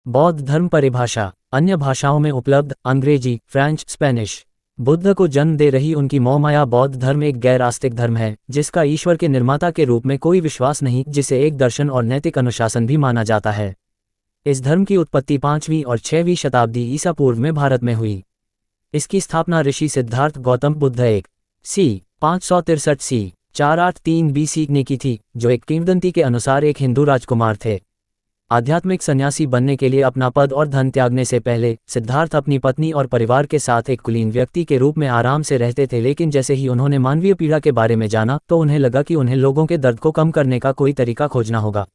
बौद्ध धर्म परिभाषा। अन्य भाषाओं में उपलब्ध अंग्रेजी, फ्रेंच, स्पेनिश। बुद्ध को जन्म दे रही उनकी मोहमाया बौद्ध धर्म एक गैर आस्तिक धर्म है, जिसका ईश्वर के निर्माता के रूप में कोई विश्वास नहीं, जिसे एक दर्शन और नैतिक अनुशासन भी माना जाता है। इस धर्म की उत्पत्ति 5वीं और 6वीं शताब्दी ईसा पूर्व में भारत में हुई। इसकी स्थापना ऋषि सिद्धार्थ गौतम बुद्ध 563 सी 483 BC ने की थी, जो एक किंवदंती के अनुसार एक हिंदू राजकुमार थे। आध्यात्मिक सन्यासी बनने के लिए अपना पद और धन त्यागने से पहले सिद्धार्थ अपनी पत्नी और परिवार के साथ एक कुलीन व्यक्ति के रूप में आराम से रहते थे, लेकिन जैसे ही उन्होंने मानवीय पीड़ा के बारे में जाना तो उन्हें लगा कि उन्हें लोगों के दर्द को कम करने का कोई तरीका खोजना होगा।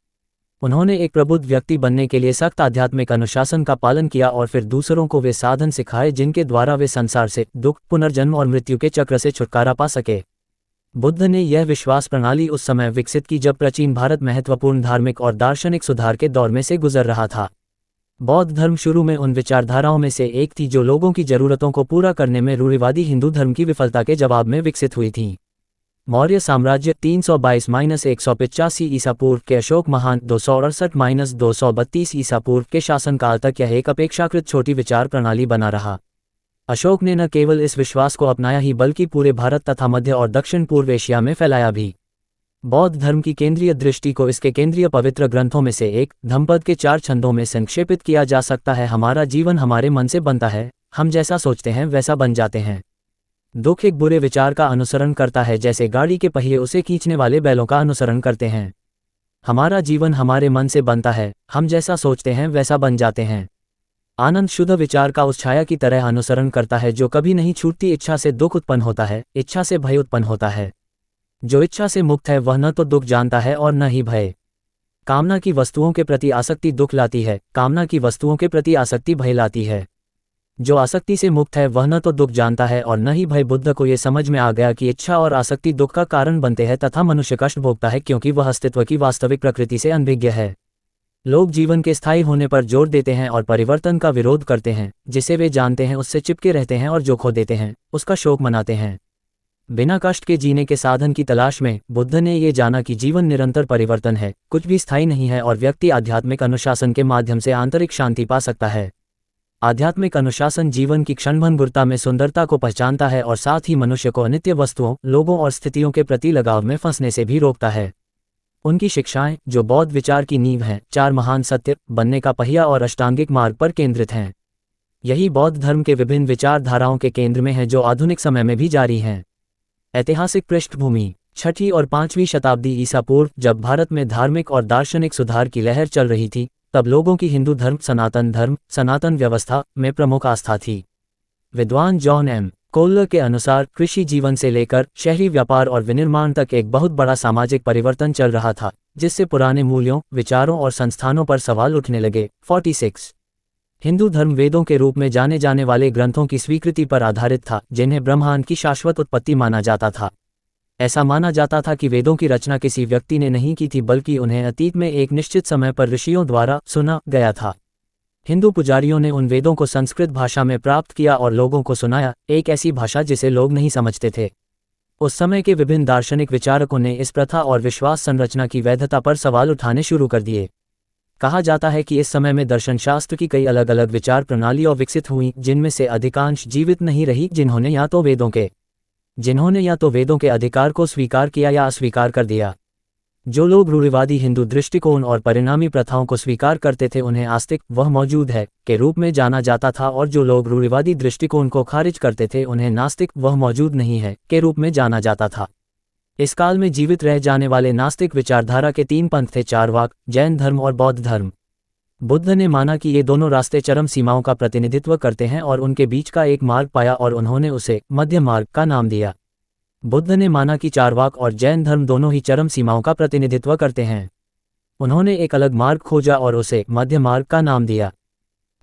उन्होंने एक प्रबुद्ध व्यक्ति बनने के लिए सख्त आध्यात्मिक अनुशासन का पालन किया और फिर दूसरों को वे साधन सिखाए जिनके द्वारा वे संसार से, दुख, पुनर्जन्म और मृत्यु के चक्र से छुटकारा पा सके। बुद्ध ने यह विश्वास प्रणाली उस समय विकसित की जब प्राचीन भारत महत्वपूर्ण धार्मिक और दार्शनिक सुधार के दौर में से गुजर रहा था। बौद्ध धर्म शुरू में उन विचारधाराओं में से एक थी जो लोगों की जरूरतों को पूरा करने में रूढ़िवादी हिंदू धर्म की विफलता के जवाब में विकसित हुई थी। मौर्य साम्राज्य 322-185 ईसा पूर्व के अशोक महान 268-232 ईसा पूर्व के शासनकाल तक यह एक अपेक्षाकृत छोटी विचार प्रणाली बना रहा। अशोक ने न केवल इस विश्वास को अपनाया ही बल्कि पूरे भारत तथा मध्य और दक्षिण पूर्व एशिया में फैलाया भी। बौद्ध धर्म की केंद्रीय दृष्टि को इसके केंद्रीय पवित्र ग्रंथों में से एक धम्मपद के 4 छंदों में संक्षेपित किया जा सकता है। हमारा जीवन हमारे मन से बनता है, हम जैसा सोचते हैं वैसा बन जाते हैं। दुख एक बुरे विचार का अनुसरण करता है, जैसे गाड़ी के पहिए उसे खींचने वाले बैलों का अनुसरण करते हैं। हमारा जीवन हमारे मन से बनता है, हम जैसा सोचते हैं वैसा बन जाते हैं। आनंद शुद्ध विचार का उस छाया की तरह अनुसरण करता है जो कभी नहीं छूटती। इच्छा से दुख उत्पन्न होता है, इच्छा से भय उत्पन्न होता है। जो इच्छा से मुक्त है वह न तो दुख जानता है और न ही भय। कामना की वस्तुओं के प्रति आसक्ति दुख लाती है, कामना की वस्तुओं के प्रति आसक्ति भय लाती है। जो आसक्ति से मुक्त है वह न तो दुख जानता है और न ही भय। बुद्ध को ये समझ में आ गया कि इच्छा और आसक्ति दुख का कारण बनते हैं तथा मनुष्य कष्ट भोगता है क्योंकि वह अस्तित्व की वास्तविक प्रकृति से अनभिज्ञ है। लोग जीवन के स्थायी होने पर जोर देते हैं और परिवर्तन का विरोध करते हैं। जिसे वे जानते हैं उससे चिपके रहते हैं और जो खो देते हैं उसका शोक मनाते हैं। बिना कष्ट के जीने के साधन की तलाश में बुद्ध ने ये जाना कि जीवन निरंतर परिवर्तन है, कुछ भी स्थायी नहीं है और व्यक्ति आध्यात्मिक अनुशासन के माध्यम से आंतरिक शांति पा सकता है। आध्यात्मिक अनुशासन जीवन की क्षणभंगुरता में सुंदरता को पहचानता है और साथ ही मनुष्य को अनित्य वस्तुओं, लोगों और स्थितियों के प्रति लगाव में फंसने से भी रोकता है। उनकी शिक्षाएं, जो बौद्ध विचार की नींव हैं, 4 महान सत्य, बनने का पहिया और अष्टांगिक मार्ग पर केंद्रित हैं। यही बौद्ध धर्म के विभिन्न विचारधाराओं के केंद्र में है जो आधुनिक समय में भी जारी हैं। ऐतिहासिक पृष्ठभूमि 6वीं और 5वीं शताब्दी ईसा पूर्व, जब भारत में धार्मिक और दार्शनिक सुधार की लहर चल रही थी, तब लोगों की हिंदू धर्म, सनातन व्यवस्था में प्रमुख आस्था थी। विद्वान जॉन एम कोल्लर के अनुसार कृषि जीवन से लेकर शहरी व्यापार और विनिर्माण तक एक बहुत बड़ा सामाजिक परिवर्तन चल रहा था, जिससे पुराने मूल्यों, विचारों और संस्थानों पर सवाल उठने लगे। 46 हिंदू धर्म वेदों के रूप में जाने जाने वाले ग्रंथों की स्वीकृति पर आधारित था, जिन्हें ब्रह्मांड की शाश्वत उत्पत्ति माना जाता था। ऐसा माना जाता था कि वेदों की रचना किसी व्यक्ति ने नहीं की थी, बल्कि उन्हें अतीत में एक निश्चित समय पर ऋषियों द्वारा सुना गया था। हिंदू पुजारियों ने उन वेदों को संस्कृत भाषा में प्राप्त किया और लोगों को सुनाया, एक ऐसी भाषा जिसे लोग नहीं समझते थे। उस समय के विभिन्न दार्शनिक विचारकों ने इस प्रथा और विश्वास संरचना की वैधता पर सवाल उठाने शुरू कर दिए। कहा जाता है कि इस समय में दर्शन शास्त्र की कई अलग अलग विचार प्रणालियां विकसित हुई, जिनमें से अधिकांश जीवित नहीं रही, जिन्होंने या तो वेदों के अधिकार को स्वीकार किया या अस्वीकार कर दिया। जो लोग रूढ़िवादी हिंदू दृष्टिकोण और परिणामी प्रथाओं को स्वीकार करते थे उन्हें आस्तिक, वह मौजूद है, के रूप में जाना जाता था, और जो लोग रूढ़िवादी दृष्टिकोण को खारिज करते थे उन्हें नास्तिक, वह मौजूद नहीं है, के रूप में जाना जाता था। इस काल में जीवित रह जाने वाले नास्तिक विचारधारा के 3 पंथ थे: चारवाक, जैन धर्म और बौद्ध धर्म। बुद्ध ने माना कि ये दोनों रास्ते चरम सीमाओं का प्रतिनिधित्व करते हैं और उनके बीच का एक मार्ग पाया और उन्होंने उसे मध्य मार्ग का नाम दिया। बुद्ध ने माना कि चारवाक और जैन धर्म दोनों ही चरम सीमाओं का प्रतिनिधित्व करते हैं। उन्होंने एक अलग मार्ग खोजा और उसे मध्य मार्ग का नाम दिया।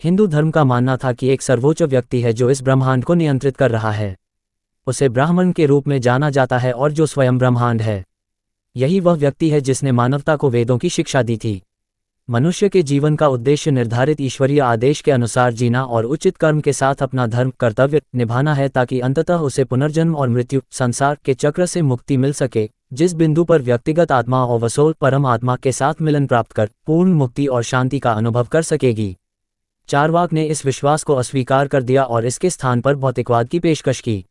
हिंदू धर्म का मानना था कि एक सर्वोच्च व्यक्ति है जो इस ब्रह्मांड को नियंत्रित कर रहा है। उसे ब्राह्मण के रूप में जाना जाता है और जो स्वयं ब्रह्मांड है। यही वह व्यक्ति है जिसने मानवता को वेदों की शिक्षा दी थी। मनुष्य के जीवन का उद्देश्य निर्धारित ईश्वरीय आदेश के अनुसार जीना और उचित कर्म के साथ अपना धर्म, कर्तव्य निभाना है, ताकि अंततः उसे पुनर्जन्म और मृत्यु, संसार के चक्र से मुक्ति मिल सके, जिस बिंदु पर व्यक्तिगत आत्मा और वसोल परम आत्मा के साथ मिलन प्राप्त कर पूर्ण मुक्ति और शांति का अनुभव कर सकेगी। चारवाक ने इस विश्वास को अस्वीकार कर दिया और इसके स्थान पर भौतिकवाद की पेशकश की।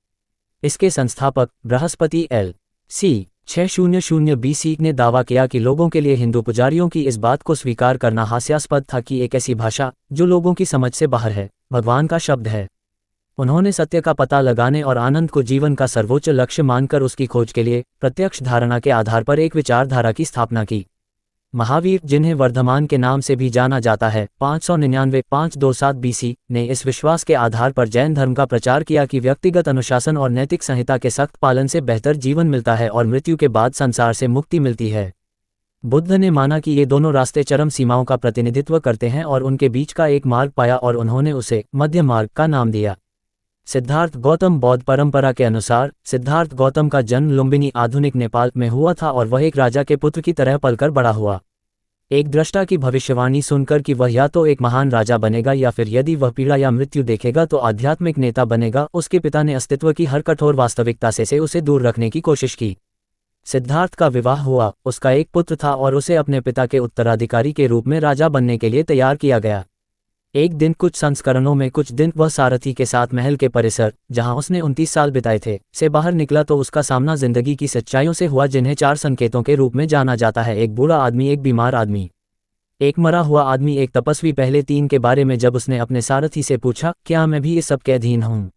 इसके संस्थापक बृहस्पति L.C. 600 BC ने दावा किया कि लोगों के लिए हिंदू पुजारियों की इस बात को स्वीकार करना हास्यास्पद था कि एक ऐसी भाषा जो लोगों की समझ से बाहर है, भगवान का शब्द है। उन्होंने सत्य का पता लगाने और आनंद को जीवन का सर्वोच्च लक्ष्य मानकर उसकी खोज के लिए प्रत्यक्ष धारणा के आधार पर एक विचारधारा की स्थापना की। महावीर, जिन्हें वर्धमान के नाम से भी जाना जाता है, 599-527 BC ने इस विश्वास के आधार पर जैन धर्म का प्रचार किया कि व्यक्तिगत अनुशासन और नैतिक संहिता के सख्त पालन से बेहतर जीवन मिलता है और मृत्यु के बाद संसार से मुक्ति मिलती है। बुद्ध ने माना कि ये दोनों रास्ते चरम सीमाओं का प्रतिनिधित्व करते हैं और उनके बीच का एक मार्ग पाया और उन्होंने उसे मध्य मार्ग का नाम दिया। सिद्धार्थ गौतम बौद्ध परंपरा के अनुसार सिद्धार्थ गौतम का जन्म लुम्बिनी आधुनिक नेपाल में हुआ था और वह एक राजा के पुत्र की तरह पलकर बड़ा हुआ। एक दृष्टा की भविष्यवाणी सुनकर कि वह या तो एक महान राजा बनेगा या फिर यदि वह पीड़ा या मृत्यु देखेगा तो आध्यात्मिक नेता बनेगा, उसके पिता ने अस्तित्व की हर कठोर वास्तविकता से उसे दूर रखने की कोशिश की। सिद्धार्थ का विवाह हुआ, उसका एक पुत्र था और उसे अपने पिता के उत्तराधिकारी के रूप में राजा बनने के लिए तैयार किया गया। एक दिन, कुछ संस्करणों में कुछ दिन, वह सारथी के साथ महल के परिसर, जहां उसने 29 साल बिताए थे, से बाहर निकला तो उसका सामना जिंदगी की सच्चाइयों से हुआ जिन्हें 4 संकेतों के रूप में जाना जाता है: एक बूढ़ा आदमी, एक बीमार आदमी, एक मरा हुआ आदमी, एक तपस्वी। पहले 3 के बारे में जब उसने अपने सारथी से पूछा, क्या मैं भी इस सब के अधीन हूँ,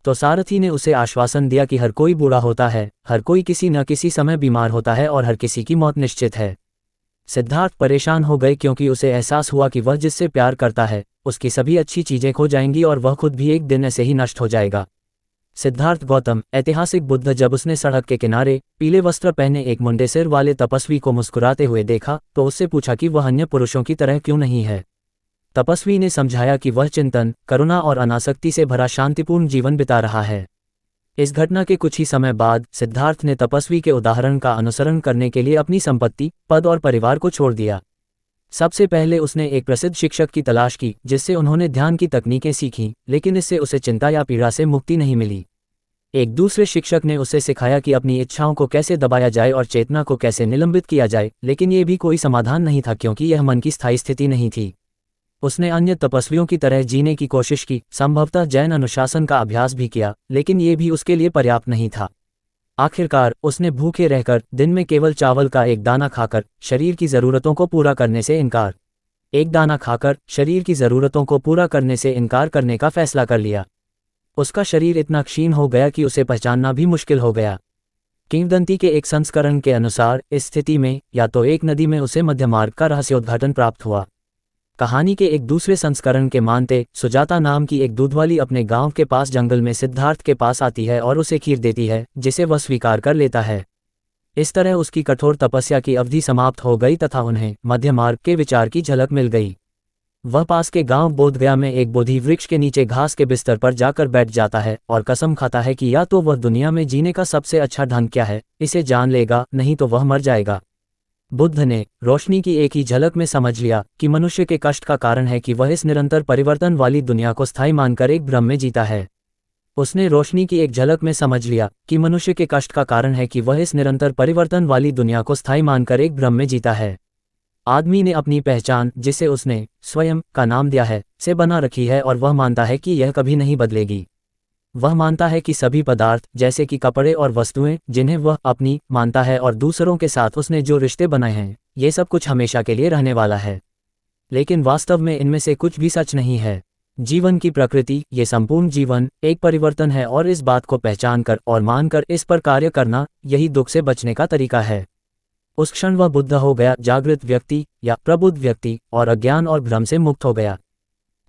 तो सारथी ने उसे आश्वासन दिया कि हर कोई बूढ़ा होता है, हर कोई किसी न किसी समय बीमार होता है और हर किसी की मौत निश्चित है। सिद्धार्थ परेशान हो गए क्योंकि उसे एहसास हुआ कि वह जिससे प्यार करता है उसकी सभी अच्छी चीजें खो जाएंगी और वह खुद भी एक दिन ऐसे ही नष्ट हो जाएगा। सिद्धार्थ गौतम, ऐतिहासिक बुद्ध, जब उसने सड़क के किनारे पीले वस्त्र पहने एक मुंडे सिर वाले तपस्वी को मुस्कुराते हुए देखा तो उससे पूछा कि वह अन्य पुरुषों की तरह क्यों नहीं है। तपस्वी ने समझाया कि वह चिंतन, करुणा और अनासक्ति से भरा शांतिपूर्ण जीवन बिता रहा है। इस घटना के कुछ ही समय बाद सिद्धार्थ ने तपस्वी के उदाहरण का अनुसरण करने के लिए अपनी संपत्ति, पद और परिवार को छोड़ दिया। सबसे पहले उसने एक प्रसिद्ध शिक्षक की तलाश की जिससे उन्होंने ध्यान की तकनीकें सीखीं, लेकिन इससे उसे चिंता या पीड़ा से मुक्ति नहीं मिली। एक दूसरे शिक्षक ने उसे सिखाया कि अपनी इच्छाओं को कैसे दबाया जाए और चेतना को कैसे निलंबित किया जाए, लेकिन ये भी कोई समाधान नहीं था क्योंकि यह मन की स्थायी स्थिति नहीं थी। उसने अन्य तपस्वियों की तरह जीने की कोशिश की, संभवतः जैन अनुशासन का अभ्यास भी किया, लेकिन ये भी उसके लिए पर्याप्त नहीं था। आखिरकार उसने भूखे रहकर, दिन में केवल चावल का एक दाना खाकर, शरीर की ज़रूरतों को पूरा करने से इनकार एक दाना खाकर शरीर की ज़रूरतों को पूरा करने से इनकार करने का फैसला कर लिया। उसका शरीर इतना क्षीण हो गया कि उसे पहचानना भी मुश्किल हो गया। किंवदंती के एक संस्करण के अनुसार इस स्थिति में या तो एक नदी में उसे मध्यमार्ग का रहस्योद्घाटन प्राप्त हुआ। कहानी के एक दूसरे संस्करण के मानते सुजाता नाम की एक दूधवाली अपने गांव के पास जंगल में सिद्धार्थ के पास आती है और उसे खीर देती है जिसे वह स्वीकार कर लेता है। इस तरह उसकी कठोर तपस्या की अवधि समाप्त हो गई तथा उन्हें मध्य मार्ग के विचार की झलक मिल गई। वह पास के गांव बोधगया में एक बोधि वृक्ष के नीचे घास के बिस्तर पर जाकर बैठ जाता है और कसम खाता है कि या तो वह दुनिया में जीने का सबसे अच्छा ढंग क्या है इसे जान लेगा, नहीं तो वह मर जाएगा। बुद्ध ने रोशनी की एक ही झलक में समझ लिया कि मनुष्य के कष्ट का कारण है कि वह इस निरंतर परिवर्तन वाली दुनिया को स्थायी मानकर एक भ्रम में जीता है। उसने रोशनी की एक झलक में समझ लिया कि मनुष्य के कष्ट का कारण है कि वह इस निरंतर परिवर्तन वाली दुनिया को स्थायी मानकर एक भ्रम में जीता है। आदमी ने अपनी पहचान, जिसे उसने स्वयं का नाम दिया है, से बना रखी है और वह मानता है कि यह कभी नहीं बदलेगी। वह मानता है कि सभी पदार्थ, जैसे कि कपड़े और वस्तुएं जिन्हें वह अपनी मानता है और दूसरों के साथ उसने जो रिश्ते बनाए हैं, ये सब कुछ हमेशा के लिए रहने वाला है। लेकिन वास्तव में इनमें से कुछ भी सच नहीं है। जीवन की प्रकृति, ये संपूर्ण जीवन एक परिवर्तन है और इस बात को पहचान कर और मानकर इस पर कार्य करना, यही दुख से बचने का तरीका है। उस क्षण वह बुद्ध हो गया, जागृत व्यक्ति या प्रबुद्ध व्यक्ति, और अज्ञान और भ्रम से मुक्त हो गया।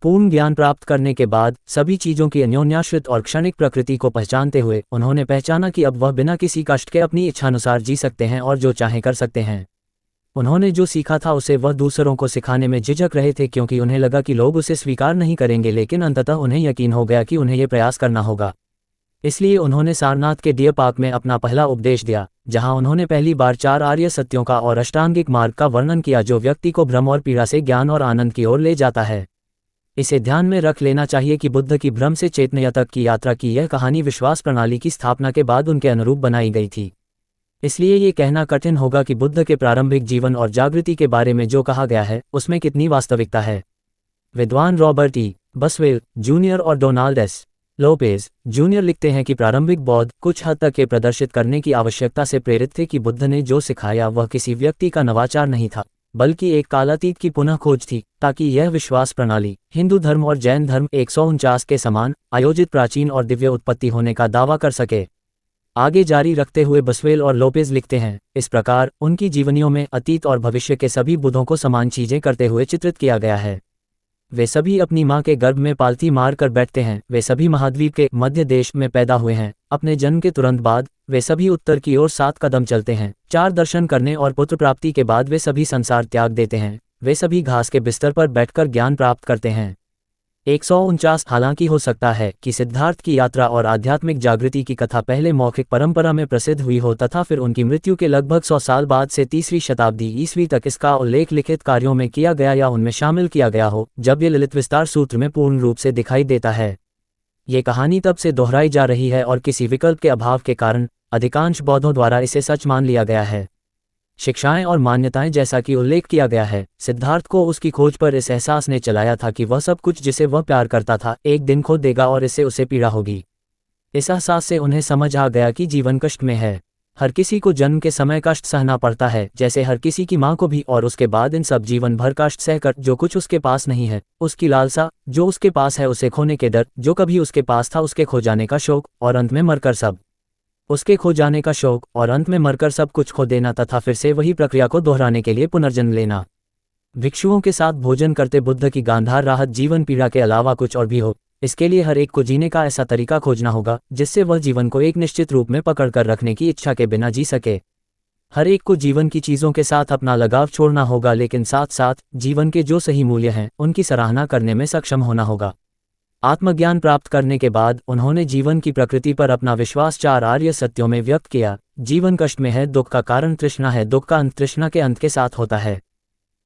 पूर्ण ज्ञान प्राप्त करने के बाद सभी चीज़ों की अन्योन्याश्रित और क्षणिक प्रकृति को पहचानते हुए उन्होंने पहचाना कि अब वह बिना किसी कष्ट के अपनी इच्छानुसार जी सकते हैं और जो चाहें कर सकते हैं। उन्होंने जो सीखा था उसे वह दूसरों को सिखाने में झिझक रहे थे क्योंकि उन्हें लगा कि लोग उसे स्वीकार नहीं करेंगे, लेकिन अंततः उन्हें यकीन हो गया कि उन्हें यह प्रयास करना होगा। इसलिए उन्होंने सारनाथ के डियर पार्क में अपना पहला उपदेश दिया, जहां उन्होंने पहली बार 4 आर्य सत्यों का और अष्टांगिक मार्ग का वर्णन किया जो व्यक्ति को भ्रम और पीड़ा से ज्ञान और आनंद की ओर ले जाता है। इसे ध्यान में रख लेना चाहिए कि बुद्ध की भ्रम से चेतन्य तक की यात्रा की यह कहानी विश्वास प्रणाली की स्थापना के बाद उनके अनुरूप बनाई गई थी। इसलिए ये कहना कठिन होगा कि बुद्ध के प्रारंभिक जीवन और जागृति के बारे में जो कहा गया है उसमें कितनी वास्तविकता है। विद्वान रॉबर्ट ई बसवेल जूनियर और डोनाल्ड एस लोपेज जूनियर लिखते हैं कि प्रारंभिक बौद्ध कुछ हद तक ये प्रदर्शित करने की आवश्यकता से प्रेरित थे कि बुद्ध ने जो सिखाया वह किसी व्यक्ति का नवाचार नहीं था, बल्कि एक कालातीत की पुनः खोज थी, ताकि यह विश्वास प्रणाली हिंदू धर्म और जैन धर्म 149 के समान आयोजित प्राचीन और दिव्य उत्पत्ति होने का दावा कर सके। आगे जारी रखते हुए बसवेल और लोपेज लिखते हैं, इस प्रकार उनकी जीवनियों में अतीत और भविष्य के सभी बुद्धों को समान चीजें करते हुए चित्रित किया गया है। वे सभी अपनी मां के गर्भ में पालथी मार कर बैठते हैं, वे सभी महाद्वीप के मध्य देश में पैदा हुए हैं, अपने जन्म के तुरंत बाद वे सभी उत्तर की ओर 7 कदम चलते हैं, 4 दर्शन करने और पुत्र प्राप्ति के बाद वे सभी संसार त्याग देते हैं, वे सभी घास के बिस्तर पर बैठकर ज्ञान प्राप्त करते हैं। 149 हालांकि हो सकता है कि सिद्धार्थ की यात्रा और आध्यात्मिक जागृति की कथा पहले मौखिक परंपरा में प्रसिद्ध हुई हो तथा फिर उनकी मृत्यु के लगभग 100 साल बाद से 3वीं शताब्दी ईस्वी तक इसका उल्लेख लिखित कार्यों में किया गया या उनमें शामिल किया गया हो, जब ये ललित विस्तार सूत्र में पूर्ण रूप से दिखाई देता है। ये कहानी तब से दोहराई जा रही है और किसी विकल्प के अभाव के कारण अधिकांश बौद्धों द्वारा इसे सच मान लिया गया है। शिक्षाएं और मान्यताएं जैसा कि उल्लेख किया गया है, सिद्धार्थ को उसकी खोज पर इस एहसास ने चलाया था कि वह सब कुछ जिसे वह प्यार करता था एक दिन खो देगा और इससे उसे पीड़ा होगी। इस एहसास से उन्हें समझ आ गया कि जीवन कष्ट में है। हर किसी को जन्म के समय कष्ट सहना पड़ता है, जैसे हर किसी की मां को भी, और उसके बाद इन सब जीवन भर कष्ट सहकर जो कुछ उसके पास नहीं है, उसकी लालसा, जो उसके पास है उसे खोने के डर, जो कभी उसके पास था उसके खो जाने का शोक, और अंत में मरकर सब उसके खो जाने का शोक, और अंत में मरकर सब कुछ खो देना तथा फिर से वही प्रक्रिया को दोहराने के लिए पुनर्जन्म लेना। भिक्षुओं के साथ भोजन करते बुद्ध की गांधार राहत जीवन पीड़ा के अलावा कुछ और भी हो। इसके लिए हर एक को जीने का ऐसा तरीका खोजना होगा जिससे वह जीवन को एक निश्चित रूप में पकड़ कर रखने की इच्छा के बिना जी सके। हर एक को जीवन की चीज़ों के साथ अपना लगाव छोड़ना होगा, लेकिन साथ साथ जीवन के जो सही मूल्य हैं उनकी सराहना करने में सक्षम होना होगा। आत्मज्ञान प्राप्त करने के बाद उन्होंने जीवन की प्रकृति पर अपना विश्वास 4 आर्य सत्यों में व्यक्त किया। जीवन कष्ट में है, दुख का कारण तृष्णा है, दुख का अंत तृष्णा के अंत के साथ होता है।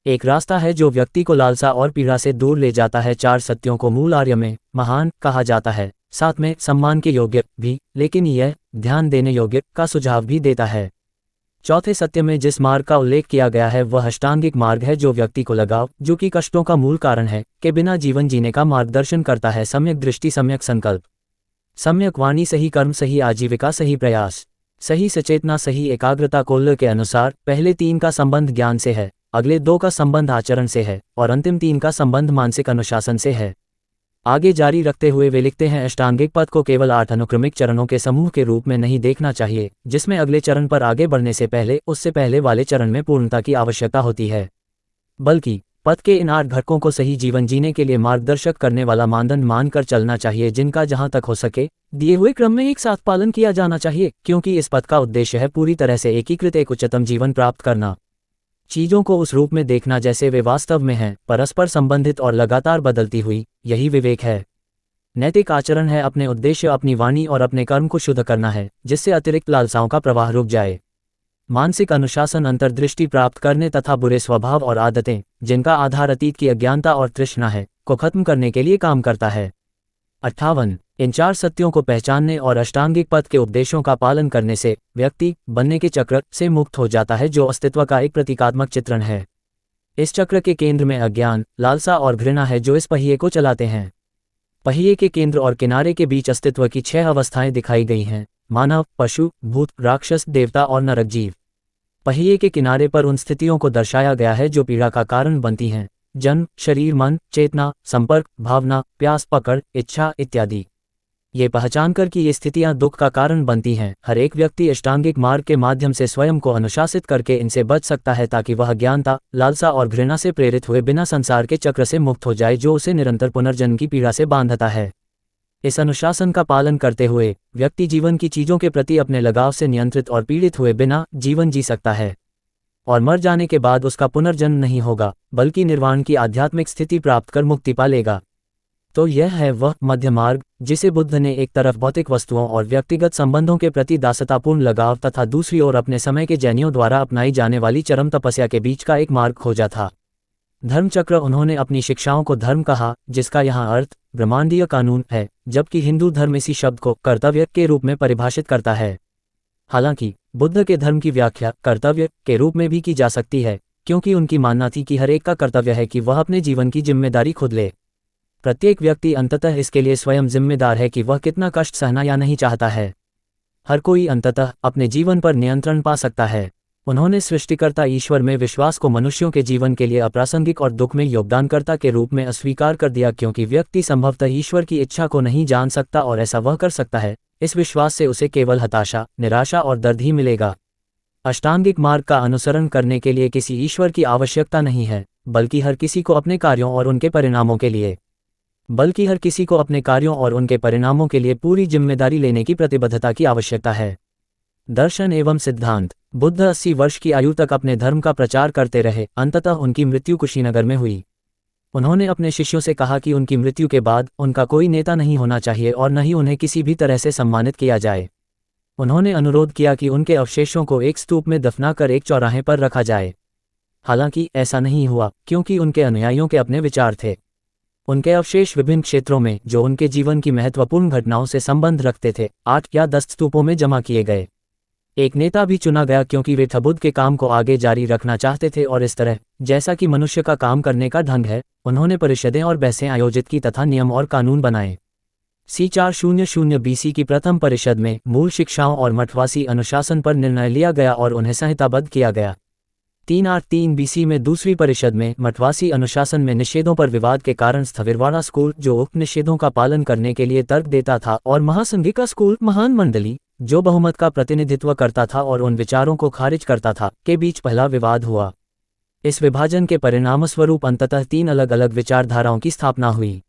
एक रास्ता है जो व्यक्ति को लालसा और पीड़ा से दूर ले जाता है। 4 सत्यों को मूल आर्य में महान कहा जाता है, साथ में सम्मान के योग्य भी, लेकिन यह ध्यान देने योग्य का सुझाव भी देता है। चौथे सत्य में जिस मार्ग का उल्लेख किया गया है वह अष्टांगिक मार्ग है, जो व्यक्ति को लगाव, जो कि कष्टों का मूल कारण है, के बिना जीवन जीने का मार्गदर्शन करता है। सम्यक दृष्टि, सम्यक संकल्प, सम्यक वाणी, सही कर्म, सही आजीविका, सही प्रयास, सही सचेतना, सही एकाग्रता। कोल्ले के अनुसार पहले 3 का संबंध ज्ञान से है, अगले 2 का संबंध आचरण से है और अंतिम 3 का संबंध मानसिक अनुशासन से है। आगे जारी रखते हुए वे लिखते हैं, अष्टांगिक पथ को केवल 8 अनुक्रमिक चरणों के समूह के रूप में नहीं देखना चाहिए, जिसमें अगले चरण पर आगे बढ़ने से पहले उससे पहले वाले चरण में पूर्णता की आवश्यकता होती है, बल्कि पथ के इन 8 घटकों को सही जीवन जीने के लिए मार्गदर्शक करने वाला मानदंड मानकर चलना चाहिए, जिनका जहां तक हो सके दिए हुए क्रम में एक साथ पालन किया जाना चाहिए, क्योंकि इस पथ का उद्देश्य है पूरी तरह से एकीकृत एक उच्चतम जीवन प्राप्त करना। चीज़ों को उस रूप में देखना जैसे वे वास्तव में हैं, परस्पर संबंधित और लगातार बदलती हुई, यही विवेक है। नैतिक आचरण है अपने उद्देश्य, अपनी वाणी और अपने कर्म को शुद्ध करना है, जिससे अतिरिक्त लालसाओं का प्रवाह रुक जाए। मानसिक अनुशासन अंतर्दृष्टि प्राप्त करने तथा बुरे स्वभाव और आदतें, जिनका आधार अतीत की अज्ञानता और तृष्णा है, को खत्म करने के लिए काम करता है। 58 इन 4 सत्यों को पहचानने और अष्टांगिक पथ के उपदेशों का पालन करने से व्यक्ति बनने के चक्र से मुक्त हो जाता है, जो अस्तित्व का एक प्रतीकात्मक चित्रण है। इस चक्र के केंद्र में अज्ञान, लालसा और घृणा है, जो इस पहिए को चलाते हैं। पहिए के केंद्र और किनारे के बीच अस्तित्व की 6 अवस्थाएं दिखाई गई हैं: मानव, पशु, भूत, राक्षस, देवता और नरक जीव। पहिए के किनारे पर उन स्थितियों को दर्शाया गया है जो पीड़ा का कारण बनती हैं: जन्म, शरीर, मन, चेतना, संपर्क, भावना, प्यास, पकड़, इच्छा इत्यादि। ये पहचानकर कि ये स्थितियां दुख का कारण बनती हैं, हर एक व्यक्ति अष्टांगिक मार्ग के माध्यम से स्वयं को अनुशासित करके इनसे बच सकता है, ताकि वह अज्ञानता, लालसा और घृणा से प्रेरित हुए बिना संसार के चक्र से मुक्त हो जाए, जो उसे निरंतर पुनर्जन्म की पीड़ा से बांधता है। इस अनुशासन का पालन करते हुए व्यक्ति जीवन की चीज़ों के प्रति अपने लगाव से नियंत्रित और पीड़ित हुए बिना जीवन जी सकता है, और मर जाने के बाद उसका पुनर्जन्म नहीं होगा, बल्कि निर्वाण की आध्यात्मिक स्थिति प्राप्त कर मुक्ति पा लेगा। तो यह है वह मध्य मार्ग, जिसे बुद्ध ने एक तरफ भौतिक वस्तुओं और व्यक्तिगत संबंधों के प्रति दासतापूर्ण लगाव तथा दूसरी ओर अपने समय के जैनियों द्वारा अपनाई जाने वाली चरम तपस्या के बीच का एक मार्ग खोजा था। धर्मचक्र उन्होंने अपनी शिक्षाओं को धर्म कहा, जिसका यहाँ अर्थ ब्रह्मांडीय कानून है, जबकि हिंदू धर्म इसी शब्द को कर्तव्य के रूप में परिभाषित करता है। हालांकि बुद्ध के धर्म की व्याख्या कर्तव्य के रूप में भी की जा सकती है, क्योंकि उनकी मानना थी कि हर एक का कर्तव्य है कि वह अपने जीवन की जिम्मेदारी खुद ले। प्रत्येक व्यक्ति अंततः इसके लिए स्वयं जिम्मेदार है कि वह कितना कष्ट सहना या नहीं चाहता है। हर कोई अंततः अपने जीवन पर नियंत्रण पा सकता है। उन्होंने सृष्टिकर्ता ईश्वर में विश्वास को मनुष्यों के जीवन के लिए अप्रासंगिक और दुख में योगदानकर्ता के रूप में अस्वीकार कर दिया, क्योंकि व्यक्ति संभवतः ईश्वर की इच्छा को नहीं जान सकता और ऐसा वह कर सकता है, इस विश्वास से उसे केवल हताशा, निराशा और दर्द ही मिलेगा। अष्टांगिक मार्ग का अनुसरण करने के लिए किसी ईश्वर की आवश्यकता नहीं है, बल्कि हर किसी को अपने कार्यों और उनके परिणामों के लिए पूरी जिम्मेदारी लेने की प्रतिबद्धता की आवश्यकता है। दर्शन एवं सिद्धांत। बुद्ध 80 वर्ष की आयु तक अपने धर्म का प्रचार करते रहे। अंततः उनकी मृत्यु कुशीनगर में हुई। उन्होंने अपने शिष्यों से कहा कि उनकी मृत्यु के बाद उनका कोई नेता नहीं होना चाहिए और न ही उन्हें किसी भी तरह से सम्मानित किया जाए। उन्होंने अनुरोध किया कि उनके अवशेषों को एक स्तूप में दफनाकर एक चौराहे पर रखा जाए। हालांकि ऐसा नहीं हुआ, क्योंकि उनके अनुयायियों के अपने विचार थे। उनके अवशेष विभिन्न क्षेत्रों में जो उनके जीवन की महत्वपूर्ण घटनाओं से संबंध रखते थे 8 या 10 स्तूपों में जमा किए गए। एक नेता भी चुना गया क्योंकि वे बुद्ध के काम को आगे जारी रखना चाहते थे और इस तरह, जैसा कि मनुष्य का काम करने का ढंग है, उन्होंने परिषदें और बहसें आयोजित की तथा नियम और कानून बनाए। सी 400 BC की प्रथम परिषद में मूल शिक्षाओं और मठवासी अनुशासन पर निर्णय लिया गया और उन्हें संहिताबद्ध किया गया। 383 BC में दूसरी परिषद में मठवासी अनुशासन में निषेधों पर विवाद के कारण स्थविरवाड़ा स्कूल, जो उक्त निषेधों का पालन करने के लिए तर्क देता था, और महासंघिका स्कूल, महान मंडली, जो बहुमत का प्रतिनिधित्व करता था और उन विचारों को खारिज करता था, के बीच पहला विवाद हुआ। इस विभाजन के परिणामस्वरूप अंततः 3 अलग अलग विचारधाराओं की स्थापना हुई।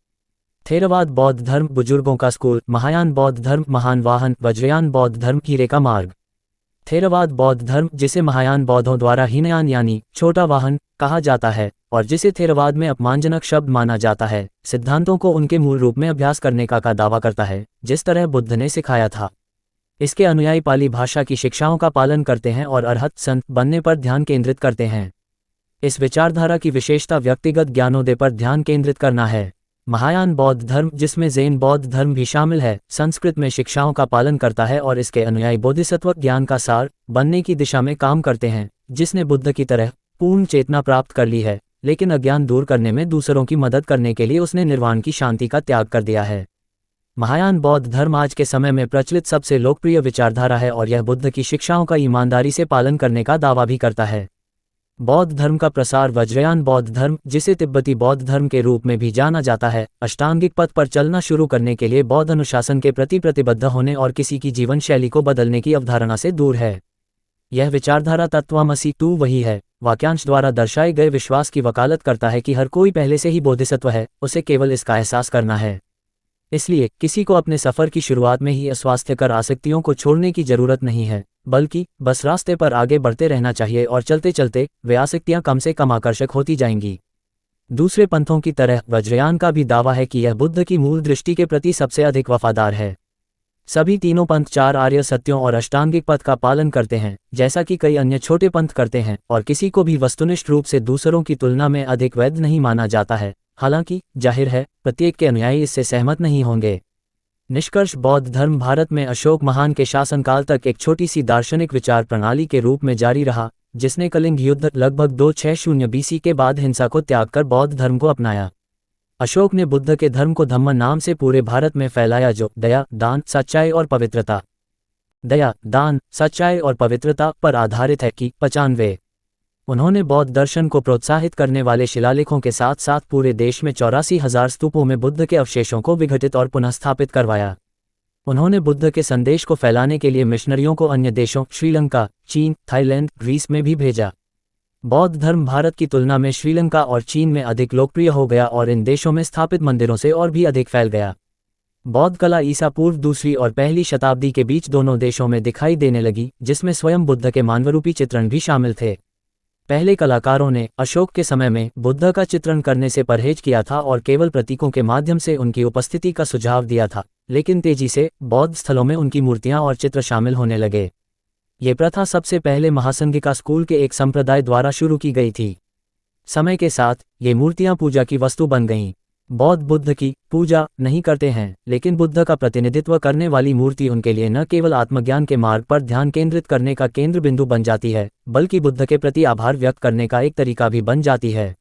थेरवाद बौद्ध धर्म, बुजुर्गों का स्कूल, महायान बौद्ध धर्म, महान वाहन, वज्रयान बौद्ध धर्म, हीरे का मार्ग। थेरवाद बौद्ध धर्म, जिसे महायान बौद्धों द्वारा हीनयान यानी छोटा वाहन कहा जाता है और जिसे थेरवाद में अपमानजनक शब्द माना जाता है, सिद्धांतों को उनके मूल रूप में अभ्यास करने का दावा करता है, जिस तरह बुद्ध ने सिखाया था। इसके अनुयायी पाली भाषा की शिक्षाओं का पालन करते हैं और अरहत संत बनने पर ध्यान केंद्रित करते हैं। इस विचारधारा की विशेषता व्यक्तिगत ज्ञानोदय पर ध्यान केंद्रित करना है। महायान बौद्ध धर्म, जिसमें ज़ेन बौद्ध धर्म भी शामिल है, संस्कृत में शिक्षाओं का पालन करता है और इसके अनुयायी बोधिसत्व ज्ञान का सार बनने की दिशा में काम करते हैं, जिसने बुद्ध की तरह पूर्ण चेतना प्राप्त कर ली है, लेकिन अज्ञान दूर करने में दूसरों की मदद करने के लिए उसने निर्वाण की शांति का त्याग कर दिया है। महायान बौद्ध धर्म आज के समय में प्रचलित सबसे लोकप्रिय विचारधारा है और यह बुद्ध की शिक्षाओं का ईमानदारी से पालन करने का दावा भी करता है। बौद्ध धर्म का प्रसार वज्रयान बौद्ध धर्म, जिसे तिब्बती बौद्ध धर्म के रूप में भी जाना जाता है, अष्टांगिक पथ पर चलना शुरू करने के लिए बौद्ध अनुशासन के प्रति प्रतिबद्ध होने और किसी की जीवन शैली को बदलने की अवधारणा से दूर है। यह विचारधारा तत्त्वमसि तू वही है वाक्यांश द्वारा दर्शाए गए विश्वास की वकालत करता है कि हर कोई पहले से ही बोधिसत्व है, उसे केवल इसका एहसास करना है। इसलिए किसी को अपने सफ़र की शुरुआत में ही अस्वास्थ्यकर आसक्तियों को छोड़ने की जरूरत नहीं है, बल्कि बस रास्ते पर आगे बढ़ते रहना चाहिए और चलते चलते वे आसक्तियां कम से कम आकर्षक होती जाएंगी। दूसरे पंथों की तरह वज्रयान का भी दावा है कि यह बुद्ध की मूल दृष्टि के प्रति सबसे अधिक वफादार है। सभी तीनों पंथ 4 आर्य सत्यों और अष्टांगिक पथ का पालन करते हैं, जैसा कि कई अन्य छोटे पंथ करते हैं, और किसी को भी वस्तुनिष्ठ रूप से दूसरों की तुलना में अधिक वैध नहीं माना जाता है। हालांकि जाहिर है प्रत्येक के अनुयायी इससे सहमत नहीं होंगे। निष्कर्ष, बौद्ध धर्म भारत में अशोक महान के शासनकाल तक एक छोटी सी दार्शनिक विचार प्रणाली के रूप में जारी रहा, जिसने कलिंग युद्ध लगभग 260 BC के बाद हिंसा को त्याग कर बौद्ध धर्म को अपनाया। अशोक ने बुद्ध के धर्म को धम्म नाम से पूरे भारत में फैलाया, जो दया, दान, सच्चाई और पवित्रता पर आधारित है कि 95। उन्होंने बौद्ध दर्शन को प्रोत्साहित करने वाले शिलालेखों के साथ साथ पूरे देश में 84,000 स्तूपों में बुद्ध के अवशेषों को विघटित और पुनः स्थापित करवाया। उन्होंने बुद्ध के संदेश को फैलाने के लिए मिशनरियों को अन्य देशों श्रीलंका, चीन, थाईलैंड, ग्रीस में भी भेजा। बौद्ध धर्म भारत की तुलना में श्रीलंका और चीन में अधिक लोकप्रिय हो गया और इन देशों में स्थापित मंदिरों से और भी अधिक फैल गया। बौद्ध कला ईसा पूर्व 2वीं और पहली शताब्दी के बीच दोनों देशों में दिखाई देने लगी, जिसमें स्वयं बुद्ध के मानवरूपी चित्रण भी शामिल थे। पहले कलाकारों ने अशोक के समय में बुद्ध का चित्रण करने से परहेज किया था और केवल प्रतीकों के माध्यम से उनकी उपस्थिति का सुझाव दिया था, लेकिन तेजी से बौद्ध स्थलों में उनकी मूर्तियां और चित्र शामिल होने लगे। ये प्रथा सबसे पहले महासंघिका स्कूल के एक संप्रदाय द्वारा शुरू की गई थी। समय के साथ ये मूर्तियां पूजा की वस्तु बन गईं। बौद्ध बुद्ध की पूजा नहीं करते हैं, लेकिन बुद्ध का प्रतिनिधित्व करने वाली मूर्ति उनके लिए न केवल आत्मज्ञान के मार्ग पर ध्यान केंद्रित करने का केंद्र बिंदु बन जाती है, बल्कि बुद्ध के प्रति आभार व्यक्त करने का एक तरीका भी बन जाती है।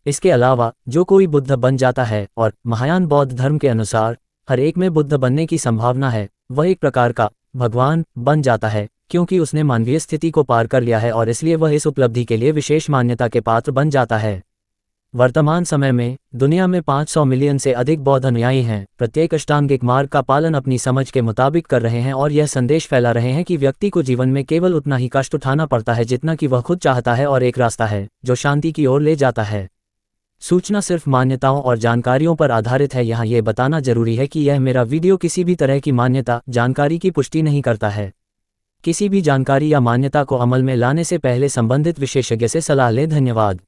इसके अलावा जो कोई बुद्ध बन जाता है, और महायान बौद्ध धर्म के अनुसार हर एक में बुद्ध बनने की संभावना है, वह एक प्रकार का भगवान बन जाता है, क्योंकि उसने मानवीय स्थिति को पार कर लिया है और इसलिए वह इस उपलब्धि के लिए विशेष मान्यता के पात्र बन जाता है। वर्तमान समय में दुनिया में 500 मिलियन से अधिक बौद्ध अनुयायी हैं, प्रत्येक अष्टांगिक मार्ग का पालन अपनी समझ के मुताबिक कर रहे हैं और यह संदेश फैला रहे हैं कि व्यक्ति को जीवन में केवल उतना ही कष्ट उठाना पड़ता है जितना कि वह खुद चाहता है, और एक रास्ता है जो शांति की ओर ले जाता है। सूचना सिर्फ मान्यताओं और जानकारियों पर आधारित है। यहाँ ये बताना जरूरी है कि यह मेरा वीडियो किसी भी तरह की मान्यता जानकारी की पुष्टि नहीं करता है। किसी भी जानकारी या मान्यता को अमल में लाने से पहले संबंधित विशेषज्ञ से सलाह लें। धन्यवाद।